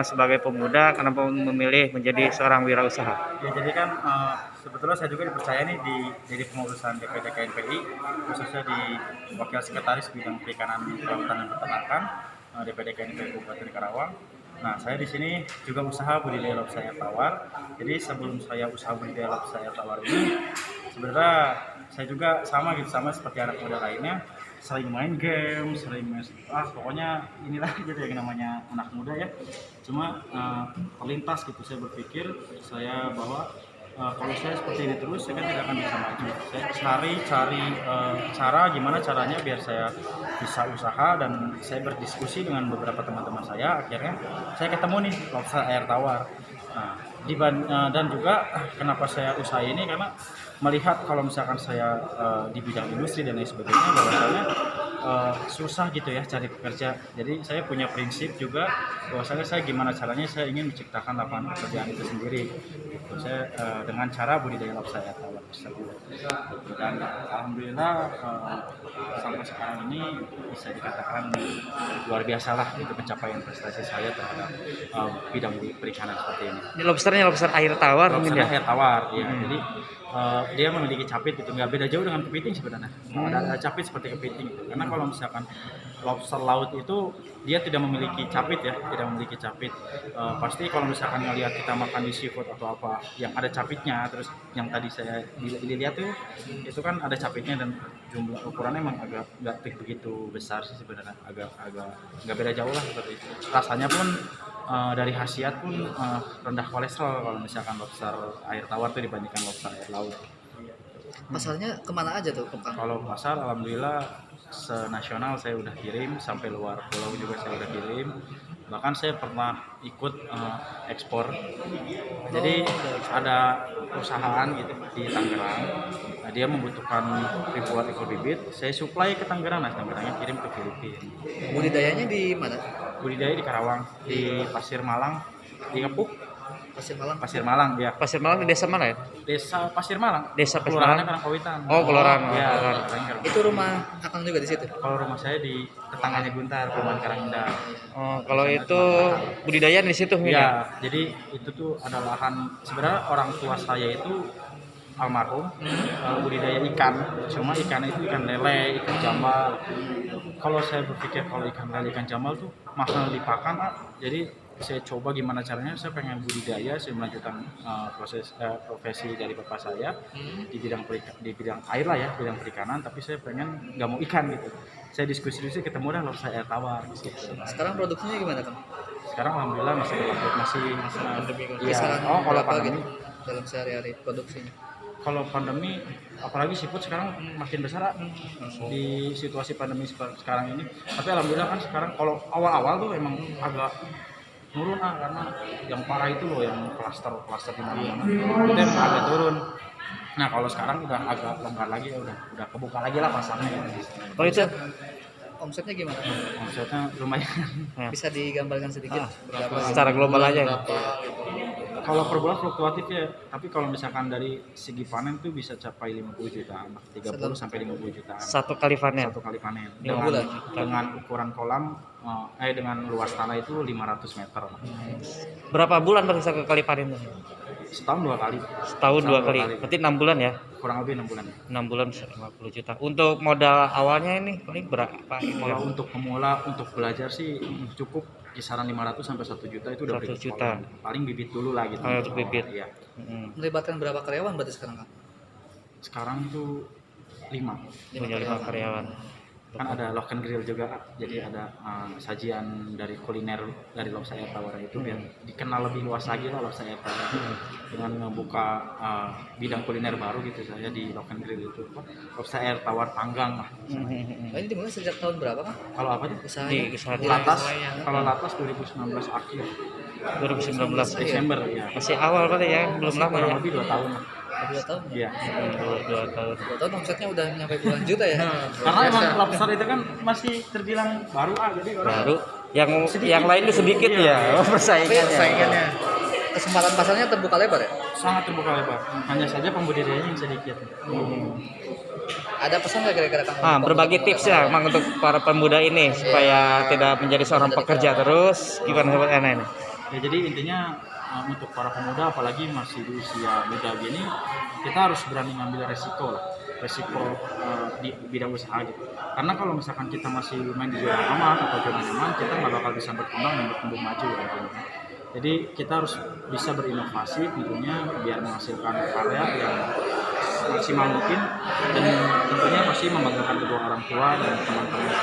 sebagai pemuda kenapa memilih menjadi seorang wirausaha? Ya, jadi kan sebetulnya saya juga dipercaya nih jadi pengurusan DPD KNPI, khususnya di Wakil Sekretaris Bidang Perikanan, Kelautan dan Peternakan DPD KNPI Kabupaten Karawang. Nah, saya di sini juga usaha budidaya lobster air tawar. Jadi sebelum saya usaha budidaya lobster air tawar ini, sebenarnya saya juga sama seperti anak muda lainnya, sering main game, pokoknya inilah gitu ya, namanya anak muda ya. Cuma terlintas gitu, saya berpikir bahwa kalau saya seperti ini terus, saya kan tidak akan bisa maju. Saya cari cara gimana caranya biar saya bisa usaha, dan saya berdiskusi dengan beberapa teman-teman saya. Akhirnya saya ketemu nih lobster air tawar. Nah, dan juga kenapa saya usaha ini, karena melihat kalau misalkan saya di bidang industri dan lain sebagainya, bahwasanya susah gitu ya cari pekerja. Jadi saya punya prinsip juga bahwasanya saya gimana caranya saya ingin menciptakan lapangan pekerjaan itu sendiri. Gitu. Saya dengan cara budidaya lobster air tawar tersebut. Dan alhamdulillah sampai sekarang ini bisa dikatakan luar biasa lah itu pencapaian prestasi saya terhadap bidang perikanan seperti ini. Ini lobsternya lobster air tawar mungkin ya? Air tawar, ya. Jadi dia memiliki capit gitu, nggak beda jauh dengan kepiting sebenarnya. Ada capit seperti kepiting gitu. Karena kalau misalkan lobster laut itu dia tidak memiliki capit ya, tidak memiliki capit. Pasti kalau misalkan ngelihat kita makan di seafood atau apa yang ada capitnya, terus yang tadi saya dilihat tuh itu kan ada capitnya, dan jumlah ukurannya emang agak nggak begitu besar sih sebenarnya, agak nggak beda jauh lah seperti itu. Rasanya pun dari khasiat pun rendah kolesterol kalau misalkan lobster air tawar tuh dibandingkan lobster air laut. Pasarnya kemana aja tuh, Kang? Kalau pasar alhamdulillah senasional saya udah kirim, sampai luar pulau juga saya udah kirim. Bahkan saya pernah ikut ekspor. Jadi ada perusahaan gitu di Tangerang, dia membutuhkan ribuan ekor bibit, saya supply ke Tangerang, nah Tangerangnya kirim ke Filipina. Budidayanya di mana? Budidaya di Karawang, di Pasir Malang, di Ngepuk. Pasir Malang ya. Pasir Malang di desa mana ya? Desa Pasir Malang. Desa Pasir Kelurahannya Malang. Karangpawitan. Oh, kelurahan. Ya, Itu rumah Akang juga di situ? kalau rumah saya di tetangganya Guntar, Perumahan Karangindah. Oh, kalau itu budidaya di situ mungkin ya? Ya, jadi itu tuh ada lahan. Sebenarnya orang tua saya itu almarhum budidaya ikan. Cuma ikannya itu ikan lele, ikan jambal. Kalau saya berpikir kalau ikan lele, ikan jambal tuh mahal dipakan, jadi saya coba gimana caranya, saya pengen budidaya, saya melanjutkan profesi dari bapak saya di bidang air lah ya, bidang perikanan, tapi saya pengen nggak mau ikan gitu. Saya diskusi ketemu dah lobster air tawar gitu. Sekarang produksinya gimana, Kang? Sekarang alhamdulillah masih Kisaran kalau berapa pandemi gitu dalam sehari-hari produksinya? kalau pandemi, apalagi seafood sekarang makin besar di situasi pandemi sekarang ini. Tapi alhamdulillah kan sekarang kalau awal-awal tuh emang agak turun karena yang parah itu loh, yang klaster di mana-mana itu emang agak turun. Nah kalau sekarang udah agak longgar lagi ya, udah kebuka lagi lah pasarnya. Kalau itu Omsetnya gimana? Omsetnya lumayan. Bisa digambarkan sedikit berapa? secara global aja. Kalau per bulan fluktuatif ya, tapi kalau misalkan dari segi panen tuh bisa capai 50 jutaan, 30 sampai 50 jutaan. Satu kali panen. Dengan ukuran kolam dengan luas tanah itu 500 meter. Berapa bulan bisa ke kali panen? Setahun 2 kali. Setahun 2 kali. Berarti 6 bulan ya? Kurang lebih 6 bulan. 6 bulan 50 juta. Untuk modal awalnya ini paling berapa? Kalau untuk pemula, untuk belajar sih cukup kisaran 500 sampai 1 juta itu udah 1 juta. Paling bibit dulu lah gitu. Untuk bibit. Iya. Melibatkan berapa karyawan berarti sekarang, Kang? Sekarang tuh 5. Punya 5 karyawan. Kan ada lock and grill juga, jadi ada sajian dari kuliner dari lobster air tawar itu biar dikenal lebih luas lagi lah lobster air tawar dengan membuka bidang kuliner baru gitu saya di lock and grill itu, lobster air tawar panggang lah. Ini dimulai sejak tahun berapa, Kang? Kalau apa tuh? Di Latas, kalau Latas 2019 akhir. 2019 Desember ya. Masih awal kali ya, belum lama ya. Lebih 2 tahun lah. 2 tahun? Iya. 2 tahun. 2 tahun omsetnya udah nyampe puluhan juta ya? Karena emang lobster itu kan masih terbilang baru jadi orang Baru yang lain itu sedikit ya persaingannya. Kesempatan pasarnya terbuka lebar ya? sangat terbuka lebar. Hanya saja pembudidayanya yang sedikit. Ada pesan nggak kira-kira, Kang? Berbagi tips ya Mang untuk para pemuda ini supaya tidak menjadi seorang pekerja terus, gimana sobat Ana ini? Ya jadi intinya untuk para pemuda apalagi masih di usia muda gini, kita harus berani ngambil resiko lah, resiko di bidang usaha gitu. Karena kalau misalkan kita masih main di zona aman atau zona nyaman, kita nggak bakal bisa berkembang dan bertumbuh maju gitu. Jadi kita harus bisa berinovasi tentunya biar menghasilkan karya yang maksimal mungkin, dan tentunya pasti membanggakan kedua orang tua dan teman-teman.